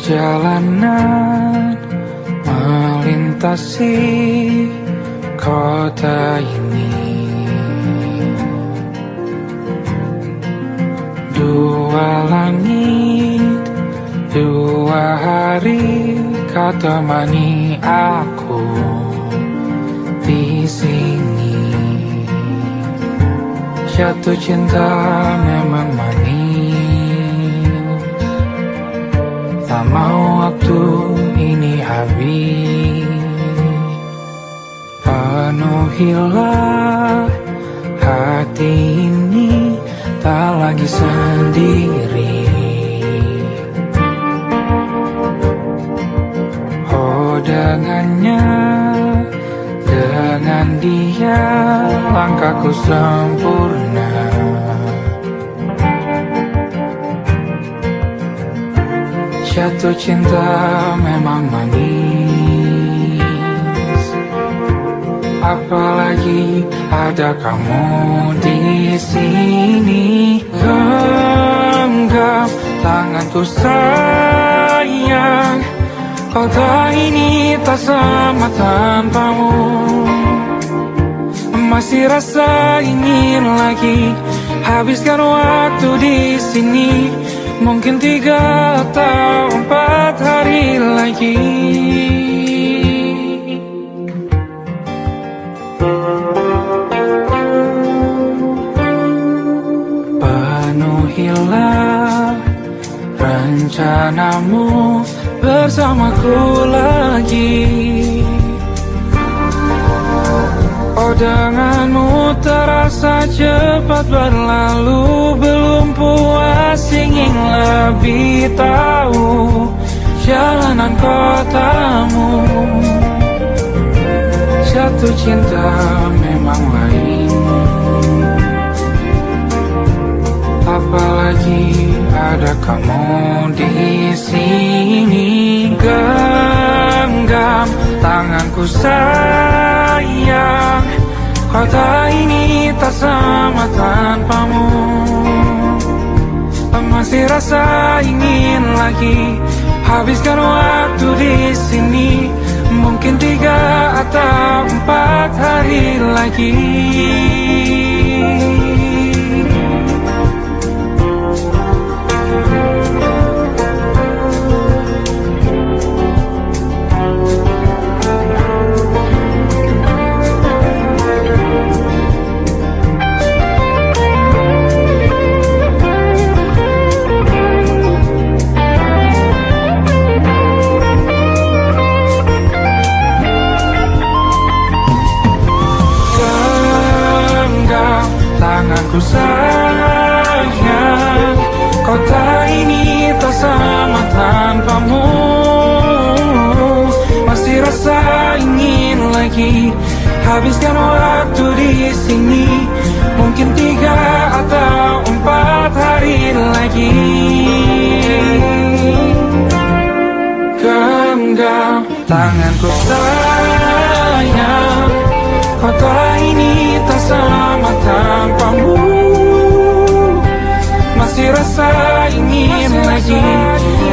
Perjalanan melintasi kota ini, dua langit, dua hari kau temani aku di sini. Jatuh cinta memang manis, tak mau waktu ini habis. Penuhilah hati ini, tak lagi sendiri. Oh dengannya, dengan dia langkahku sempurna. Jatuh cinta memang manis, apalagi ada kamu di sini. Genggam tanganku sayang, kota ini tak sama tanpamu. Masih rasa ingin lagi habiskan waktu di sini. Mungkin 3 atau 4 hari lagi. Penuhilah rencanamu bersamaku lagi. Oh denganmu terasa cepat berlalu, belum puas ingin lebih tahu jalanan kotamu. Jatuh cinta memang lain, apalagi ada kamu di sini. Genggam tanganku sayang, kota ini tak sama tanpamu. Masih rasa ingin lagi habiskan waktu di sini. Mungkin 3 atau 4 hari lagi. Tanganku sayang, kota ini tak sama tanpamu. Masih rasa ingin lagi habiskan waktu di sini. Mungkin 3 atau 4 hari lagi. Genggam tanganku sayang, kota ini tak sama tanpamu. Masih rasa ingin lagi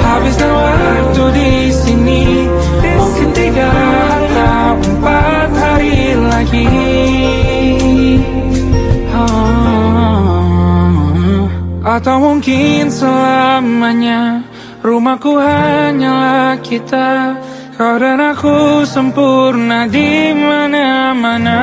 habiskan waktu di sini. Mungkin 3 atau 4 hari lagi. Atau mungkin selamanya. Rumahku hanyalah kita, kau dan aku sempurna di mana-mana.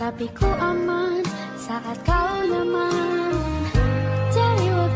Tapi ku aman saat kau nyaman. Jadi waktu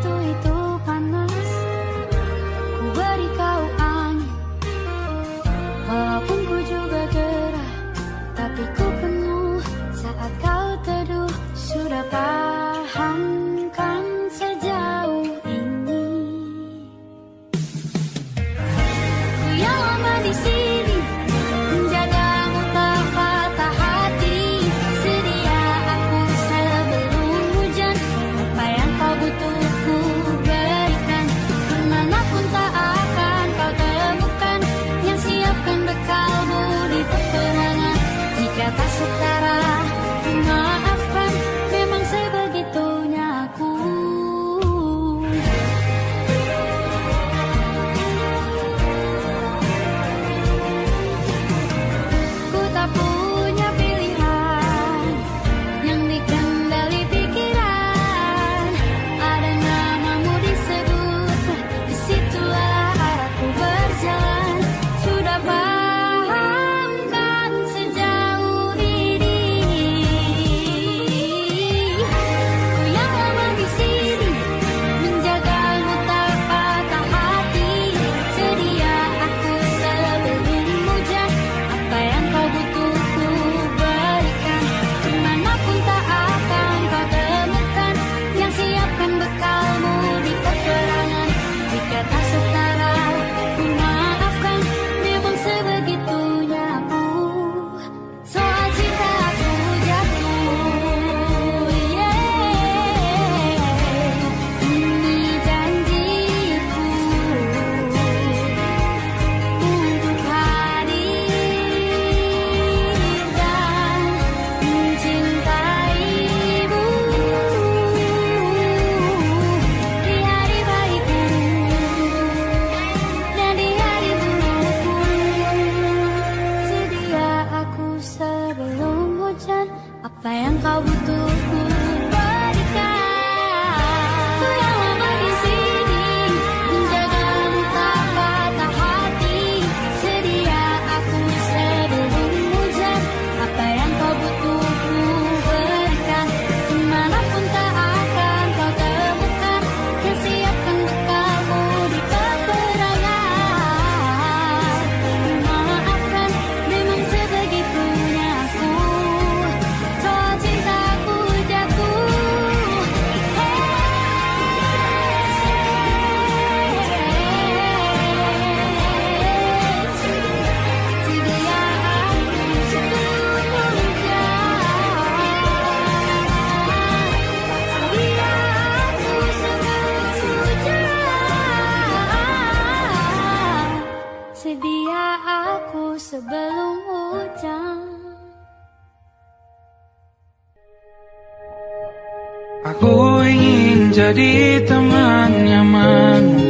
Aku ingin jadi teman nyamanmu,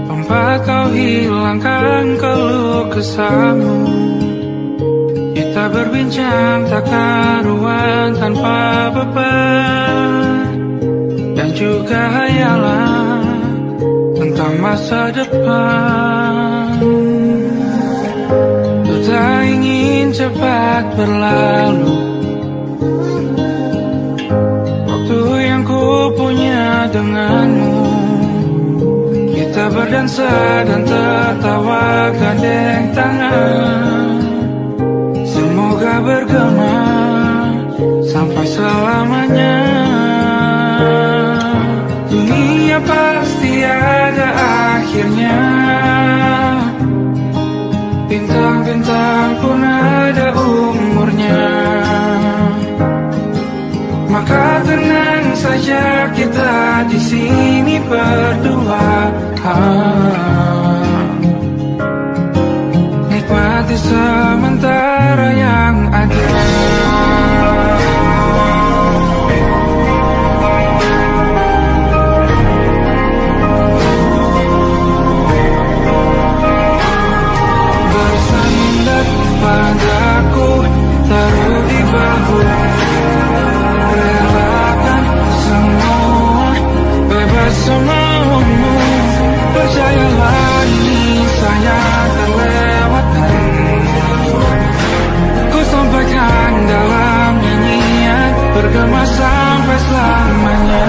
tempat kau hilangkan keluh kesahmu. Kita berbincang tak karuan tanpa beban, dan juga hayalan tentang masa depan. Ku tak ingin cepat berlalu waktu yang ku punya denganmu. Kita berdansa dan tertawa gandeng tangan, semoga bergema sampai selamanya. Dunia pasti ada akhirnya, bintang-bintang pun ada umurnya. Maka tenang saja kita di sini berdua, nikmati sementara yang ada. Bersandar padaku, taruh di bahu, relakan semua, bebas semaumu. Percayalah ini saya terlewatkan, ku sampaikan dalam nyanyian, bergema sampai selamanya.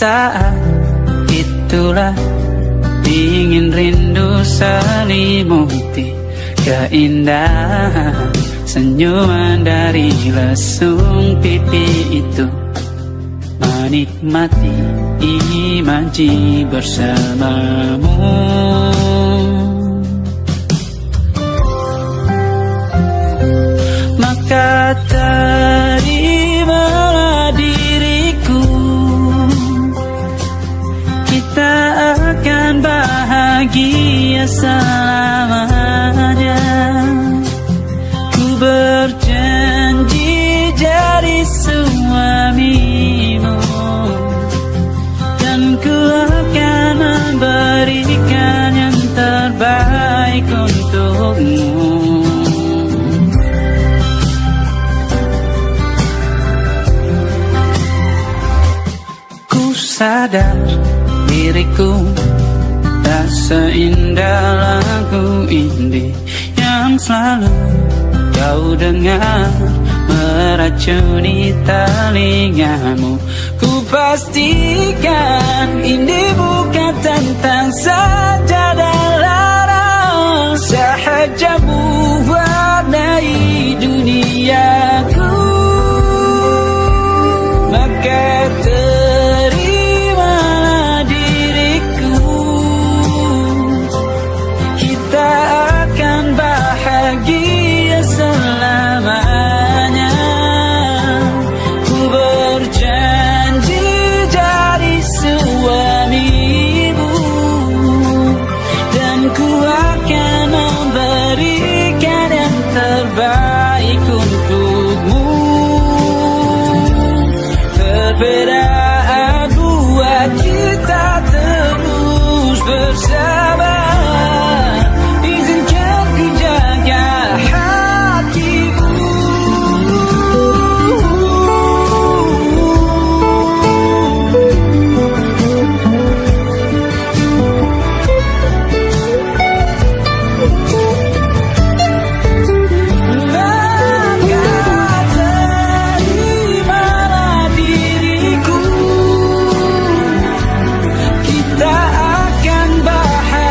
saat itulah ingin rindu selimuti keindahan senyuman dari lesung pipi itu, menikmati imaji bersamamu. Maka terimalah diriku, kita akan bahagia selamanya. Ku berjanji jadi suamimu, dan ku akan memberikan yang terbaik untukmu. Ku sadar diriku tak seindah lagu ini yang selalu kau dengar meracuni telingamu. Ku pastikan ini bukan tentang saja dan lara, sahaja mewarnai duniaku. Maka terimalah diriku, kita akan bahagia selamanya. Ku berjanji jadi suamimu, dan ku akan memberikan yang terbaik untukmu. Perbedaan buat kita terus bersama. Izinkan ku jaga hatimu. Maka terimalah diriku, kita akan bahagia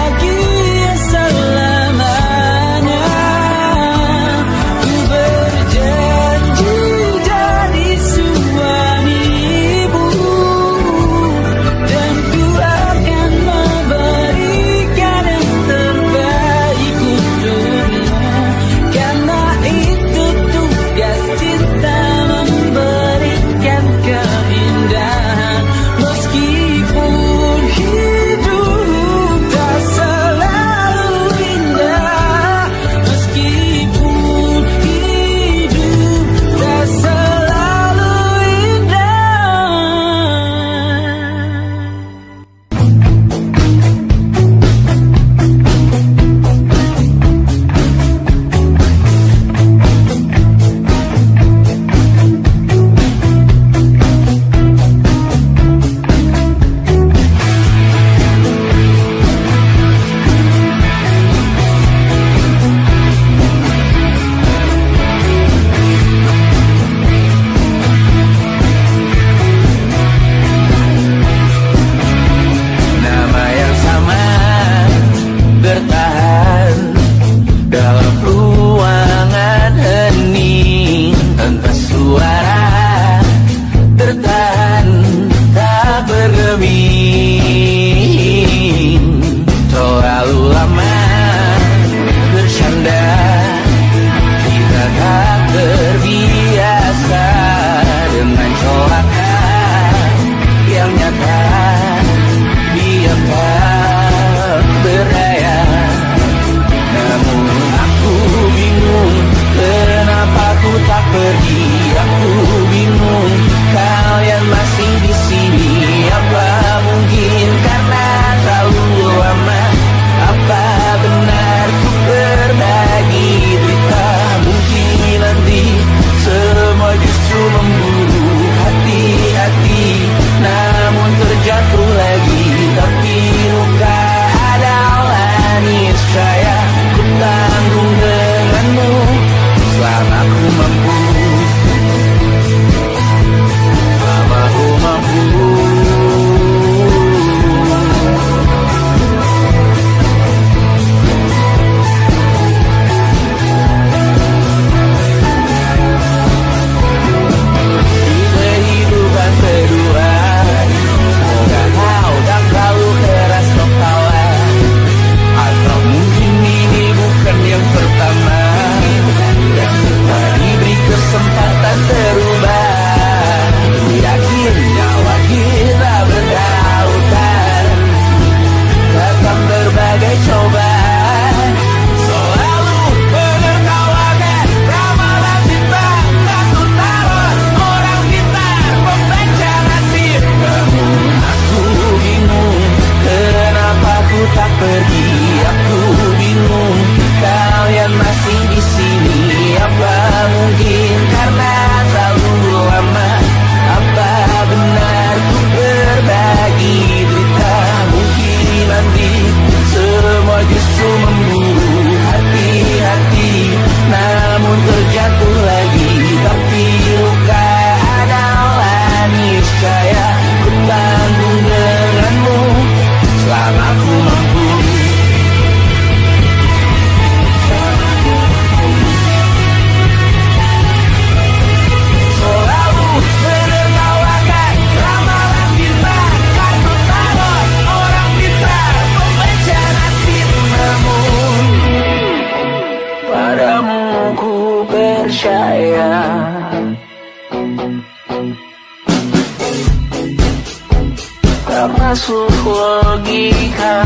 tak masuk logika.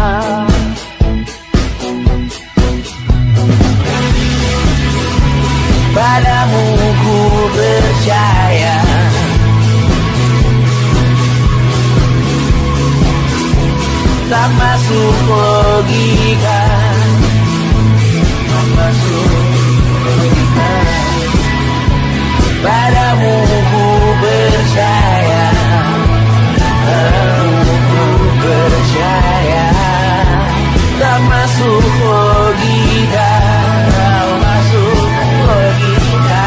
Padamu ku percaya, tak masuk logika, tak masuk logika. Padamu ku percaya, padamu ku percaya, tak masuk logika, tak masuk logika.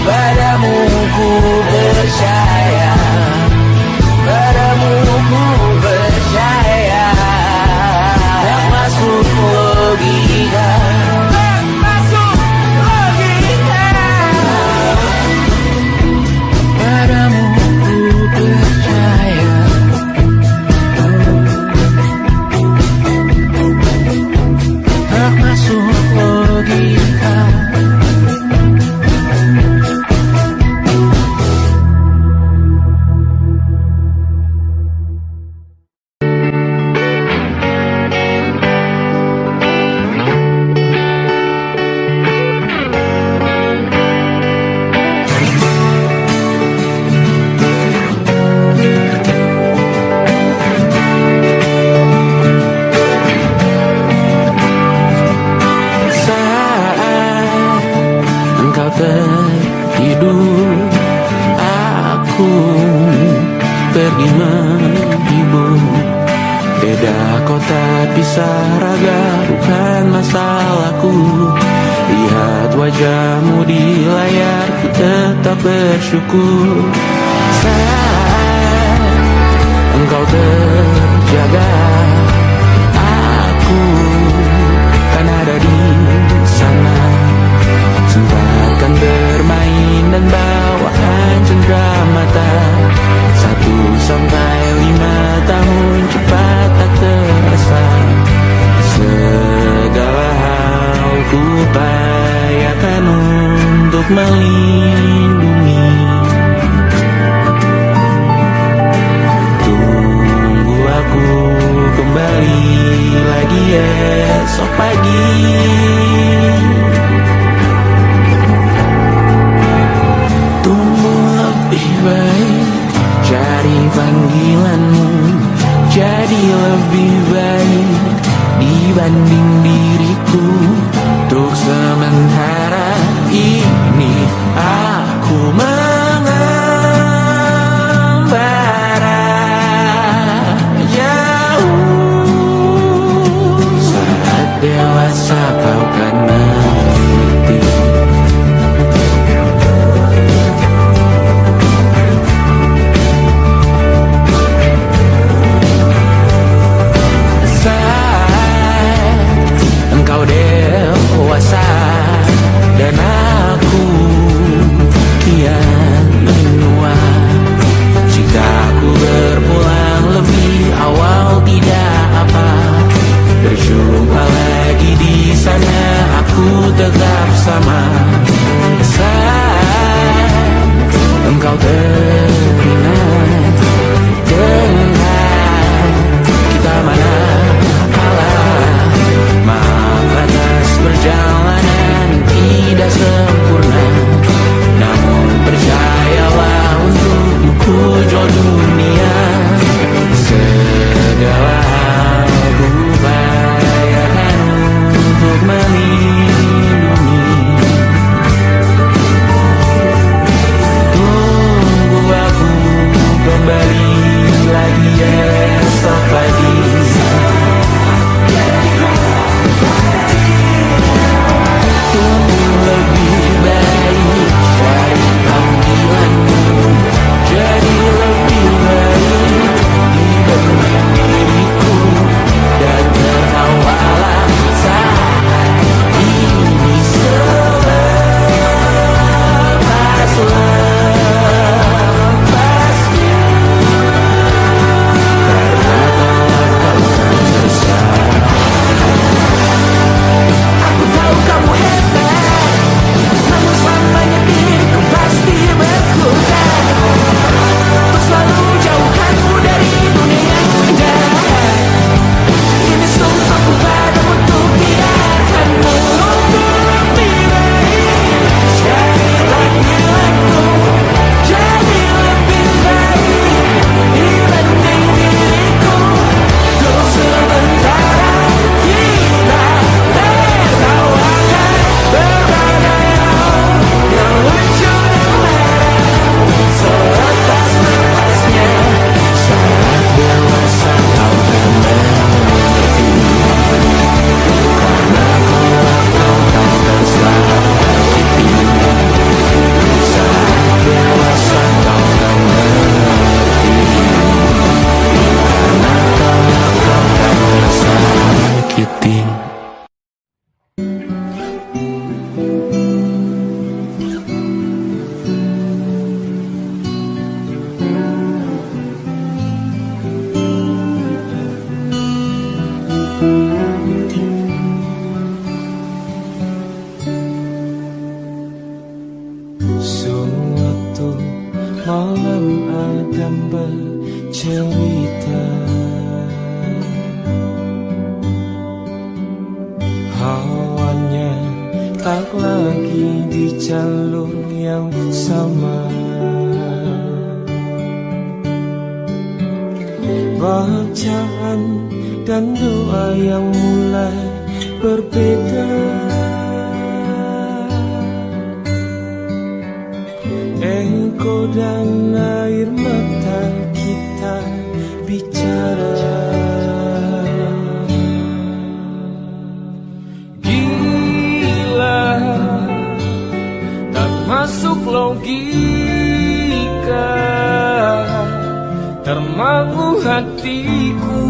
Padamu ku percaya, padamu ku percaya, tak masuk logika, tak masuk logika. Padamu ku percaya, tak masuk logika. Tertidur, aku pergi menghibur. Beda kota pisah raga, bukan masalahku. Lihat wajahmu di layar, ku tetap bersyukur. Saat engkau terjaga, aku kan ada di sana. Sempatkan bermain dan bawaan cenderamata. 1 sampai 5 tahun cepat tak terasa. Segala hal ku upayakan untuk melindungi. Tunggu aku kembali lagi esok pagi. Lebih baik cari panggilanmu, jadi lebih baik dibanding diriku. Untuk sementara ini aku mengembara jauh. Saat dewasa kau kan mengerti. Engkau dewasa dan aku kian menua. Jika aku berpulang lebih awal tidak apa. Berjumpa lagi di sana, aku tetap sama. Saat engkau teringat dengan kita mana maaf atas perjalanan tidak sempurna. Namun percayalah untukmu ku jual dunia. Segala hal ku upayakan untuk melindungi. Tunggu malam Adam bercerita, hawanya tak lagi di jalur yang sama. Bacaan dan doa yang mulai berbeda. Engkau dan air mata kita bicara. Gila, tak masuk logika, termangu hatiku.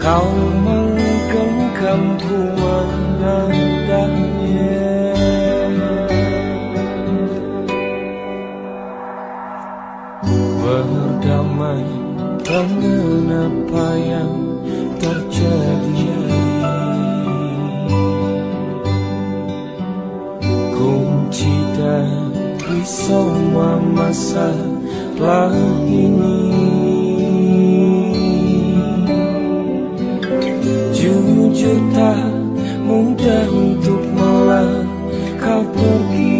Kau menggenggamku menadanya. Berdamai dengan apa yang terjadi. Kunci dari semua masalah ini, jujur tak mudah untuk melangkah pergi.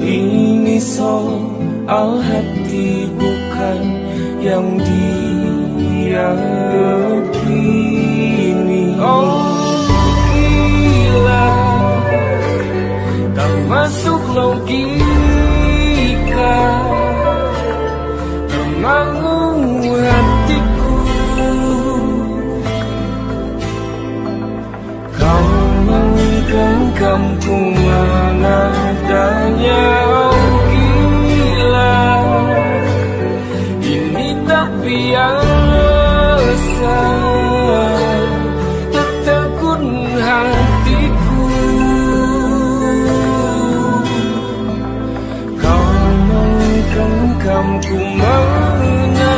Ini soal hati bukan yang diyakini. Oh gila, tak masuk logika, termangu hatiku. Kau menggenggamku menadanya. Oh gila, ini tak biasa, tertegun hatiku. Kau menggenggamku menadanya.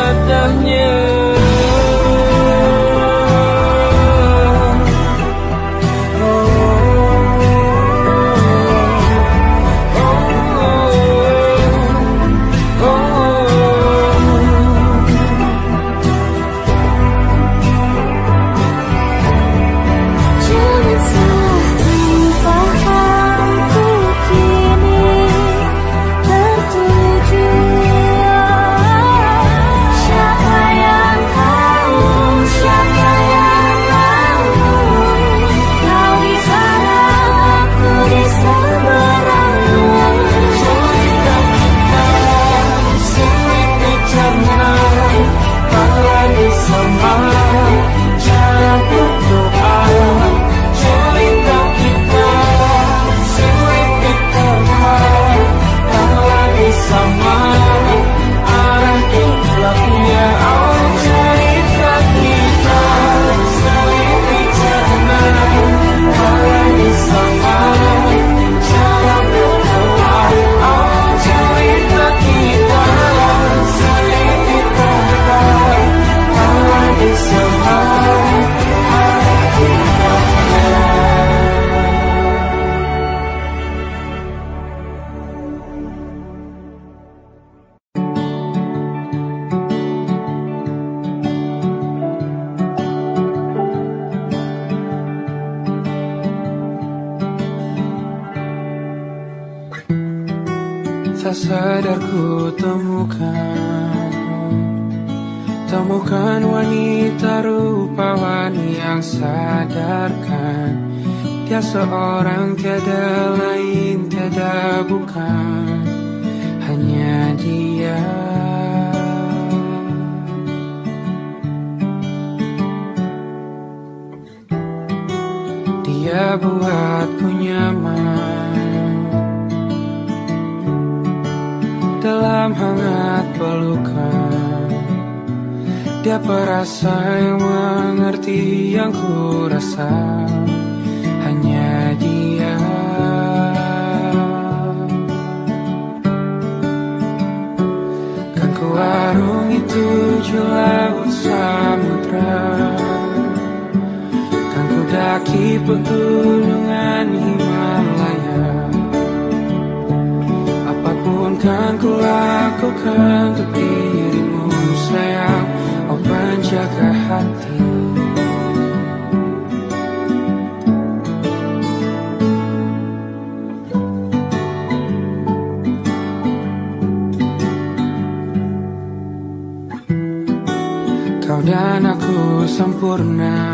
Tak sadar ku temukan wanita rupawan yang sadarkan dia seorang, tiada lain, tiada bukan, hanya dia. Dia buatku nyaman dalam hangat pelukan. Dia perasa yang mengerti yang ku rasa, hanya dia. Kan ku arungi 7 laut samudra, kan ku daki daki pegunungan Himalaya. Apapun kan ku lakukan untuk dirimu sayang, oh penjaga hati. Kau dan aku sempurna,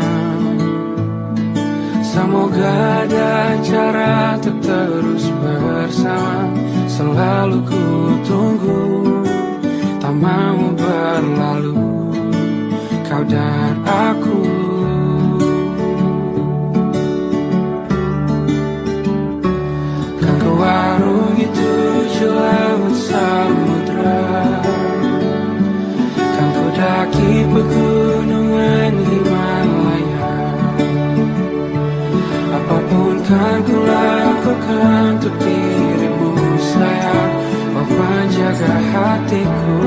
semoga ada cara untuk terus bersama. Selalu ku tunggu, tak mau berlalu, kau dan aku. Kan ke warung itu laut samudra, kan ku daki pegunungan Himalaya. Apapun kan ku lakukan untuk dirimu sayang, oh penjaga hatiku.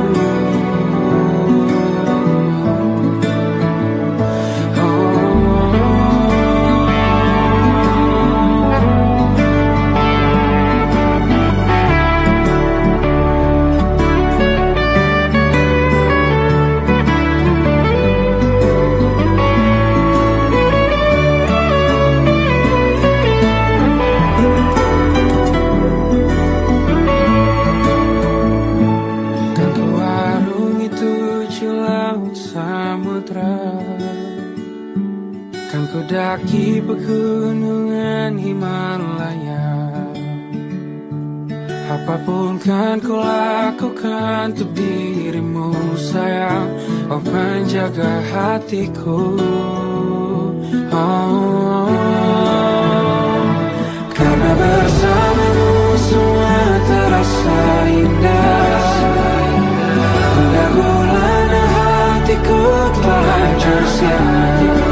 Kan ku daki pegunungan Himalaya. Apapun kan ku lakukan untuk dirimu sayang, oh penjaga hatiku. Oh, karena bersamamu semua terasa indah. Gundah gulana hatiku telah hancur sia-sia.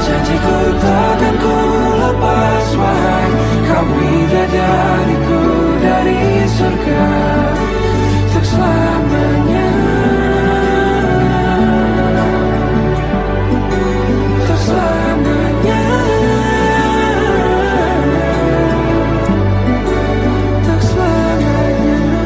Janjiku takkan ku lepas, wahai kau bidadariku dari surga untuk selamanya, untuk selamanya, untuk selamanya.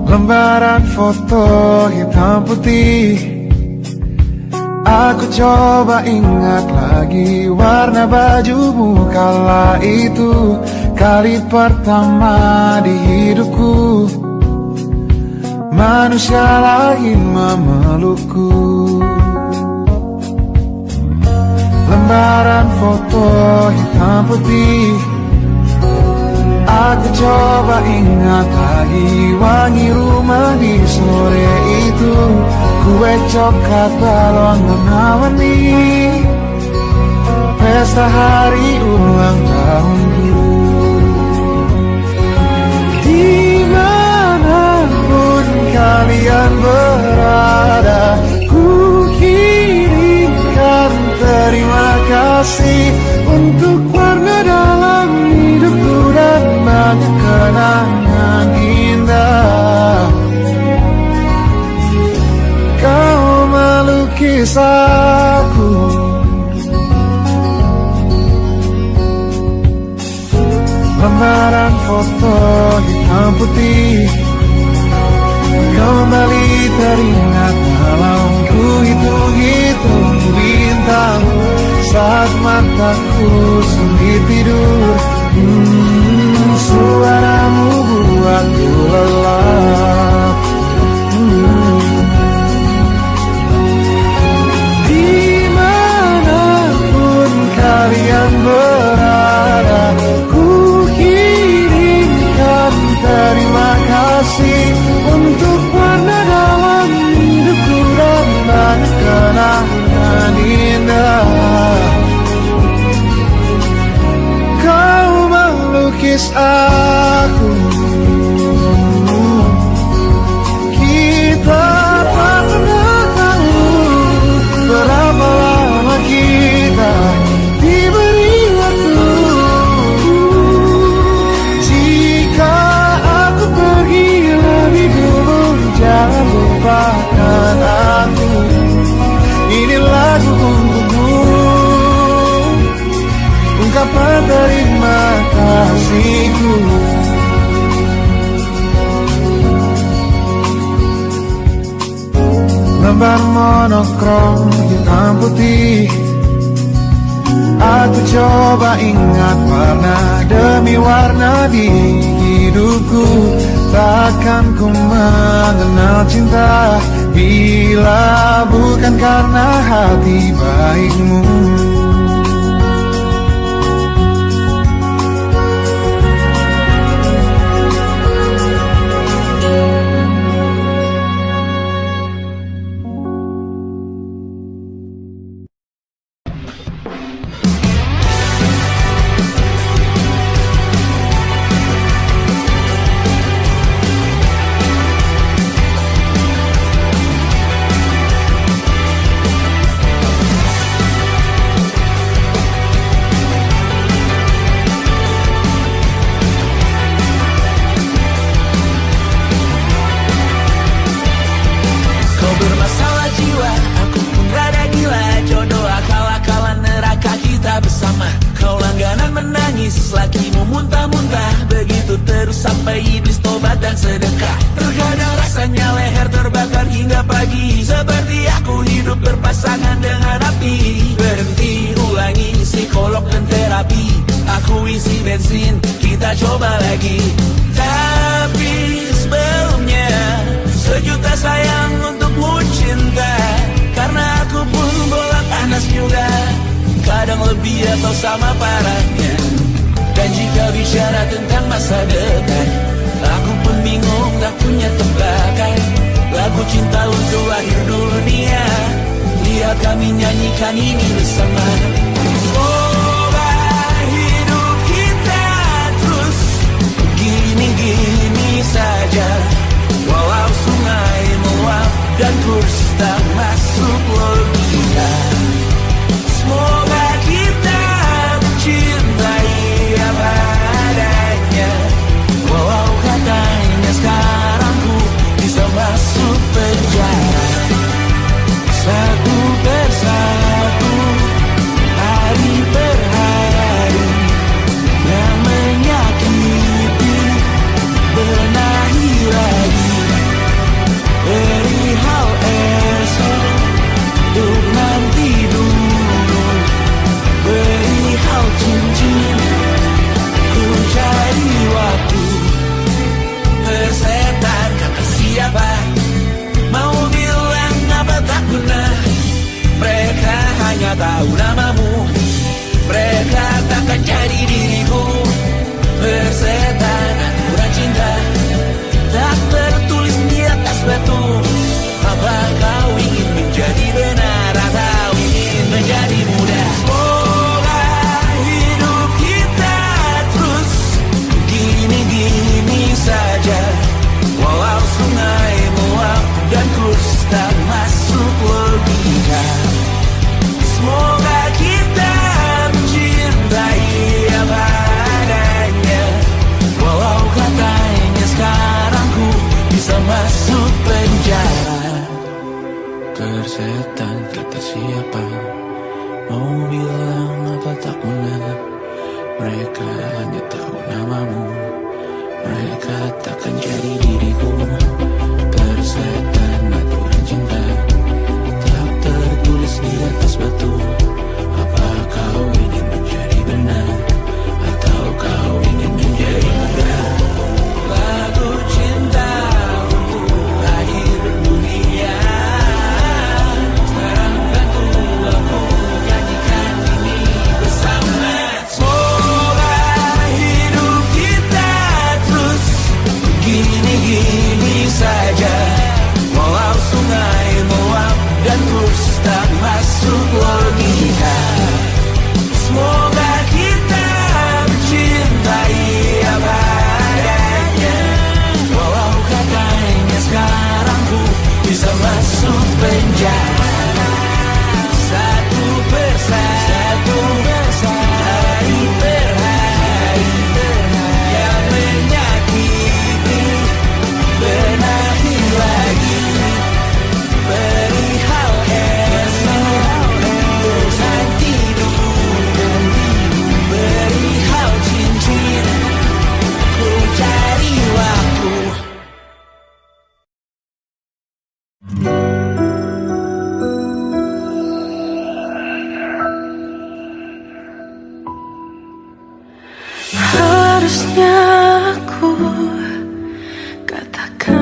Lembaran foto hitam putih, aku coba ingat lagi warna bajumu kala itu. Kali pertama di hidupku manusia lain memelukku. Lembaran foto hitam putih, aku coba ingat lagi wangi rumah di sore itu. Kue coklat balon warna-warni, pesta hari ulang tahunku. Dimanapun kalian berada, ku kirimkan terima kasih untuk warna dalam hidupku dan banyak kenangan indah. Kau melukis aku, lembaran foto hitam putih kembali teringat dalam ku hitung-hitung bintang saat mataku sulit tidur. Suaramu buatku lelah. terima kasihku. Lembar monokrom hitam putih, aku coba ingat warna demi warna di hidupku. Takkan ku mengenal cinta bila bukan karena hati baikmu.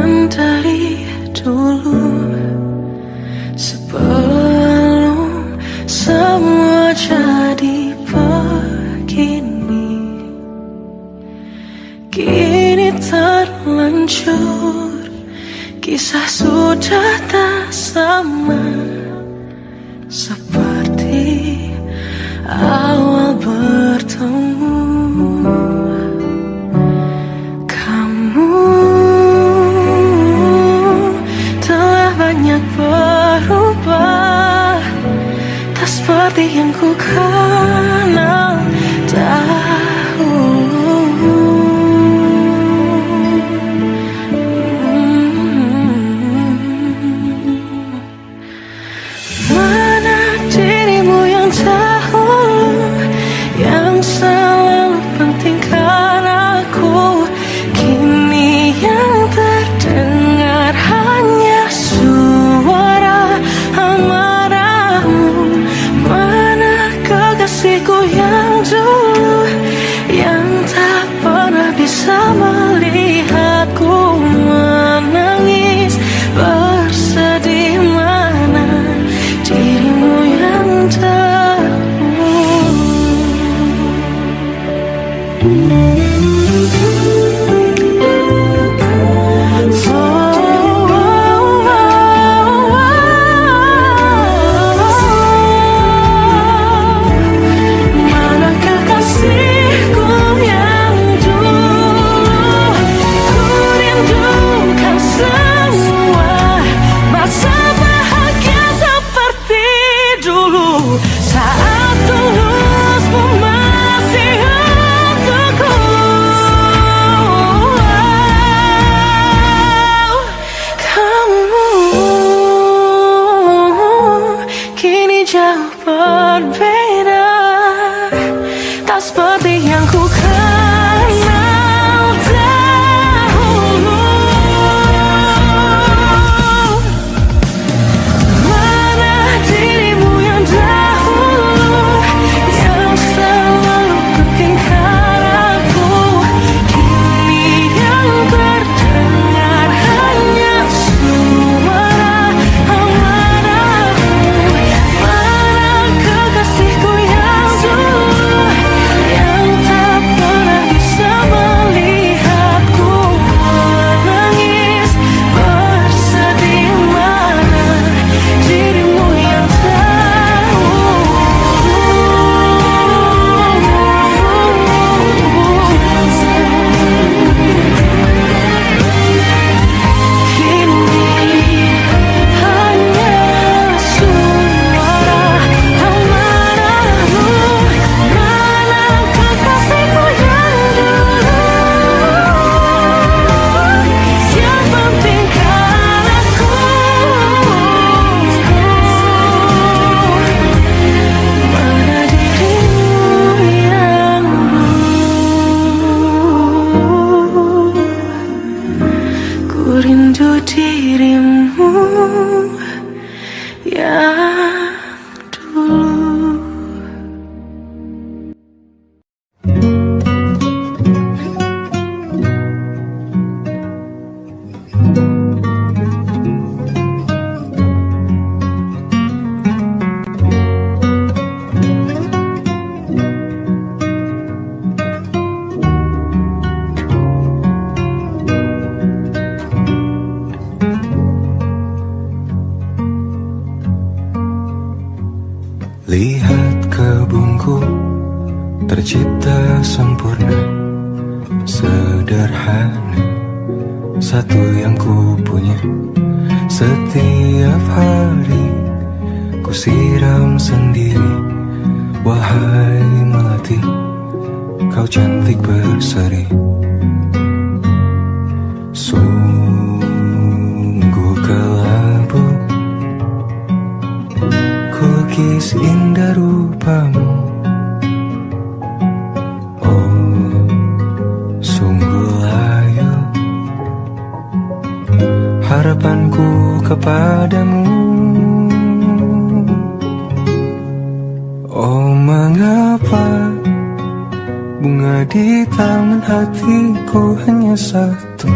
berjalan dari dulu, sebelum semua jadi begini. Kini terlanjur, kisah sudah tak sama seperti awal bertemu. Kamu telah banyak berubah, tak seperti yang ku kenal dahulu. Mana dirimu yang dahulu, yang selalu pentingkan aku, kini yang terdengar hanya suara amarahmu. Mana kekasihku yang dulu, yang tak pernah bisa melihatku menangis bersedih. Mana dirimu yang mana kekasihku yang dulu, ku rindukan semua masa bahagia seperti dulu, saat tulusmu masih untukku. Kamu kini jauh berbeda, tak seperti yang ku kenal dahulu. Mana dirimu yang dahulu, yang selalu pentingkan aku, kini yang terdengar hanya suara amarahmu. Mana kekasihku yang dulu, yang tak pernah bisa melihatku menangis bersedih. Mana dirimu yang kini hanya suara amarahmu. Mana kekasihku yang dulu, yang pentingkan aku, mana dirimu yang dulu, ku rindu dirimu yang dulu. Lihat kebunku tercipta sempurna, sederhana, satu yang ku punya. Setiap hari ku siram sendiri. Wahai melati, kau cantik berseri. Sungguh kelabu kulukis indah rupamu. Oh, sungguh layu harapanku kepadamu. Oh, mengapa bunga di taman hatiku hanya satu?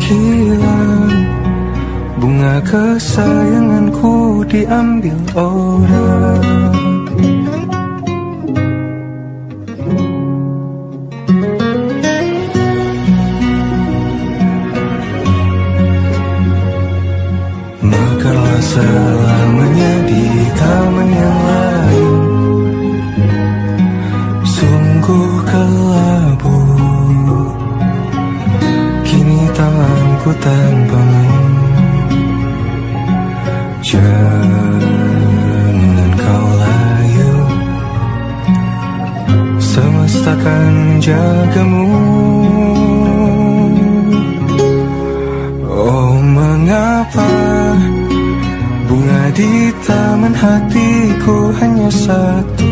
menghilang, bunga kesayanganku diambil orang. Mekarlah selamanya di taman yang lain, sungguh kelabu kini tanganku tanpamu. Jangan kau layu, semesta akan menjagamu. Oh, mengapa bunga di taman hatiku hanya satu?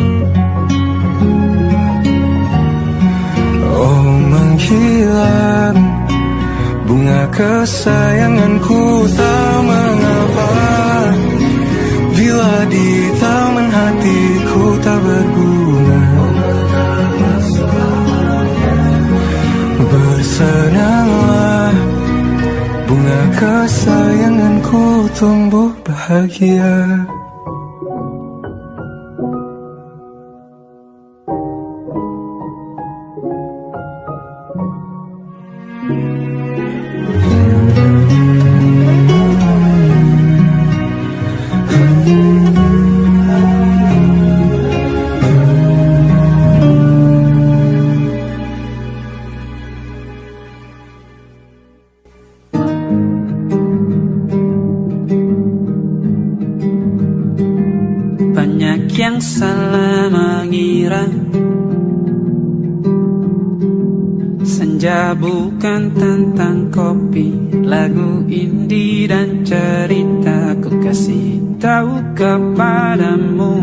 Oh, menghilang bunga kesayanganku, tak mengapa bila di taman hatiku tak berbunga. Bersenanglah, bunga kesayanganku tumbuh bahagia. Banyak yang salah mengira senja bukan tentang kopi, lagu indie dan cerita. Ku kasih tahu kepadamu,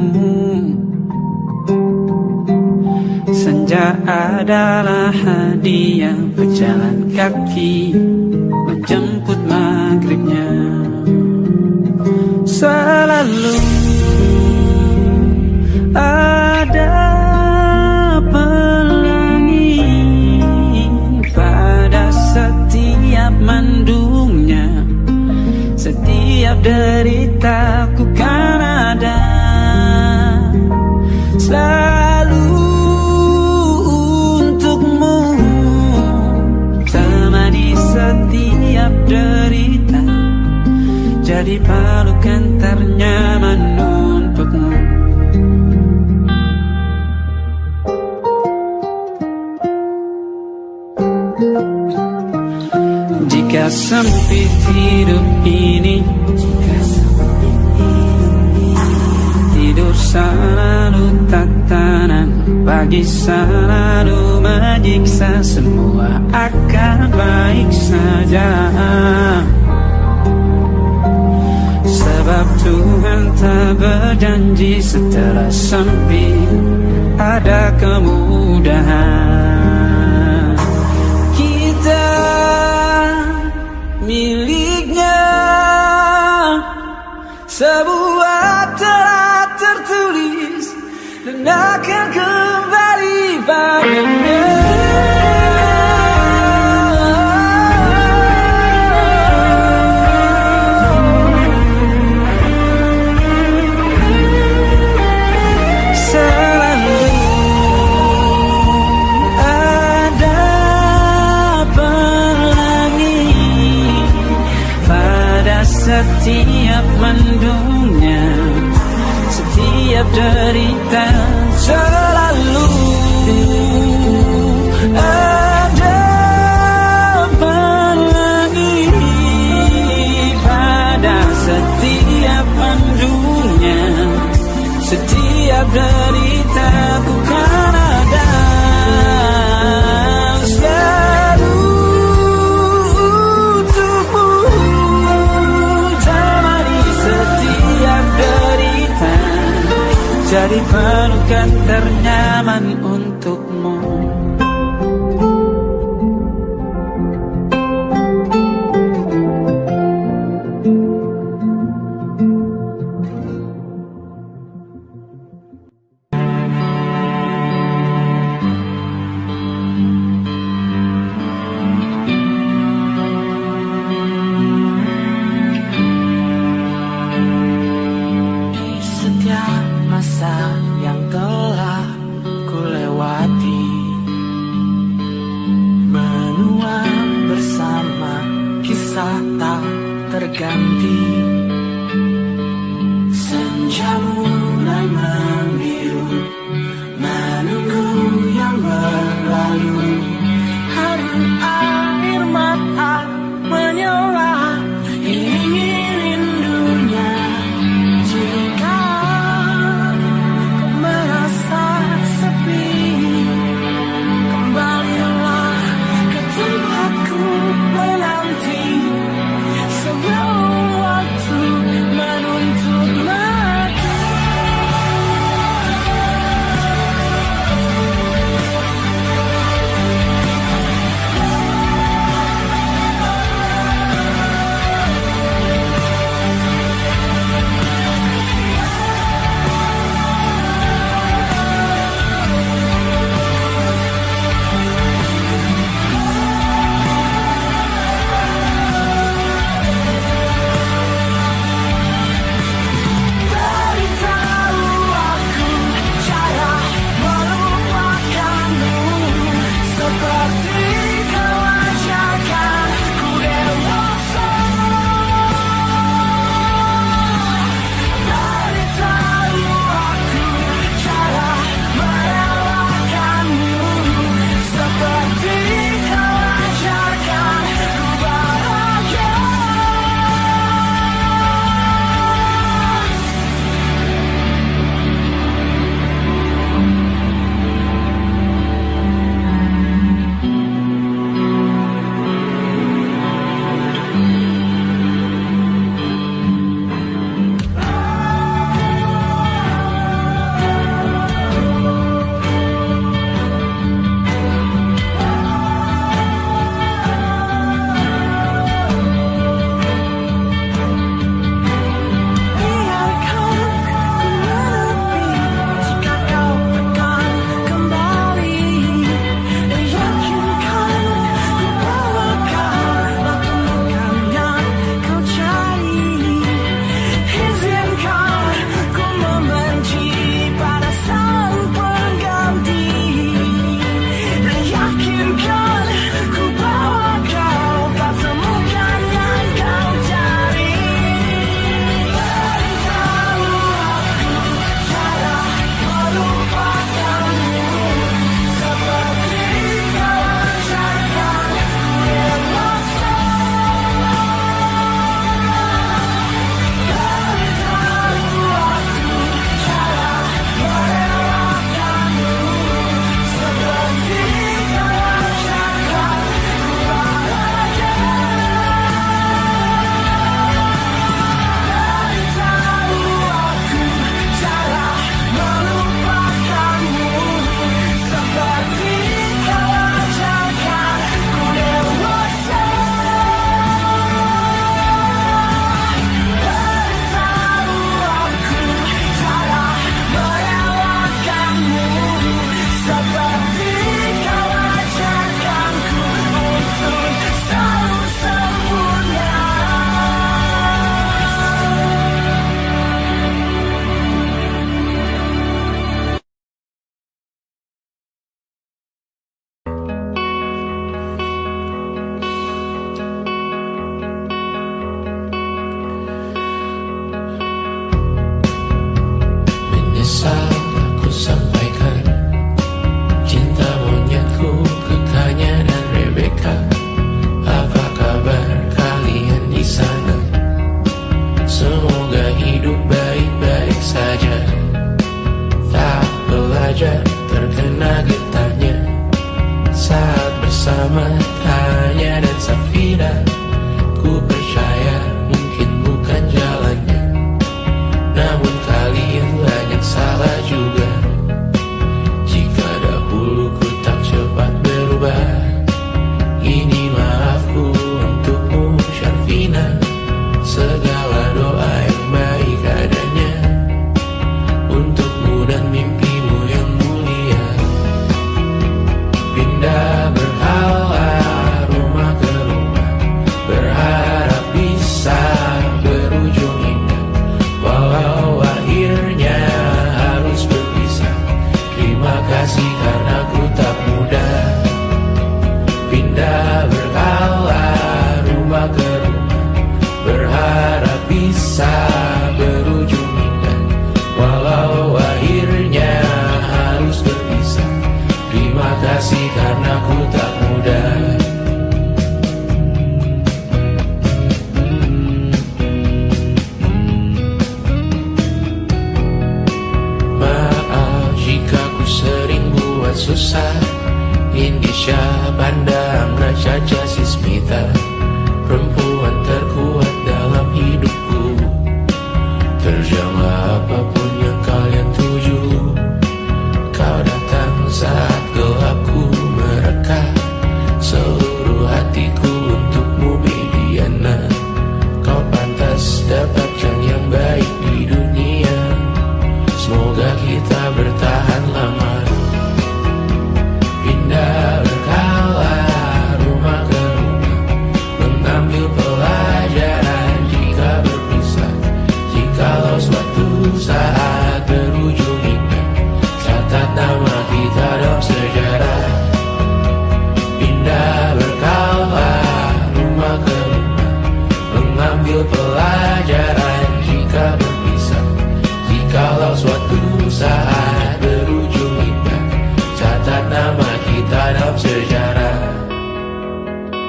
senja adalah hadiah berjalan kaki menjemput maghribnya. Selalu ada pelangi pada setiap mendungnya, setiap deritaku kan ada selalu untukmu, temani setiap derita, jadi pelukan ternyaman untukmu. Jika sempit hidup ini, tidur selalu tatanan, pagi selalu menyiksa, semua akan baik saja. Sebab Tuhan tak berjanji setelah sempit ada kemudahan. Kita miliknya sebuah telah tertulis dan akan kembali padanya. Setiap mendungnya, setiap derita, selalu ada pelangi pada setiap mendungnya, setiap derita ku kan ada selalu untukmu. Jadi pelukan ternyaman untukmu. rasa tak terganti. Senja mulai membiru, menunggu yang berlalu. Hari air mata menyala, ini rindunya. Jika kau merasa sepi, kembalilah ke tempatku menanti. Sebelum waktu menuntut mati.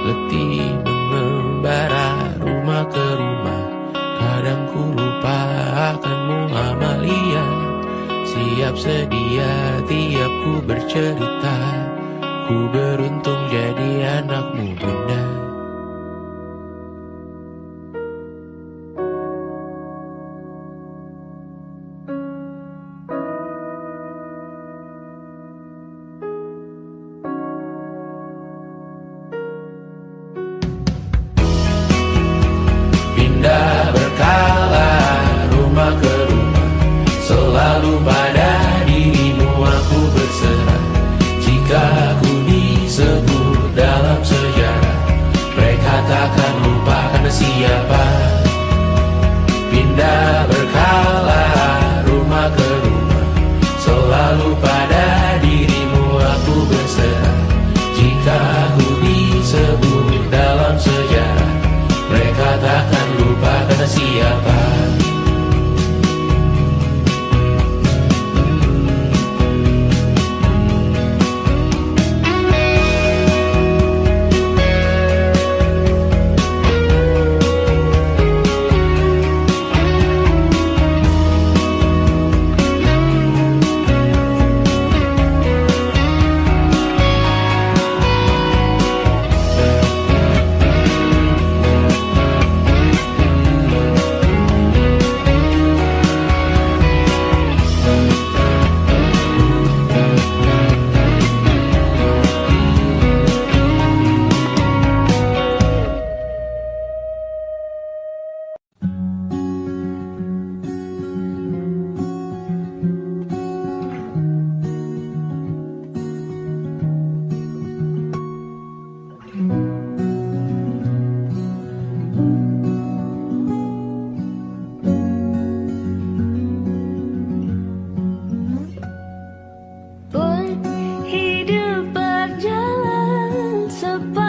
letih mengembara rumah ke rumah. Kadang ku lupa akanmu Amalia. Siap sedia tiap ku bercerita. Ku beruntung jadi anakmu bunda. Pindah berkala rumah ke rumah, selalu pada dirimu aku berserah. Jika ku disebut dalam sejarah, mereka takkan lupa karena siapa. Pindah berkala rumah ke rumah, selalu pada dirimu aku berserah. Jika ku disebut dalam sejarah, mereka takkan lupa karena siapa. Pun hidup berjalan sepanjang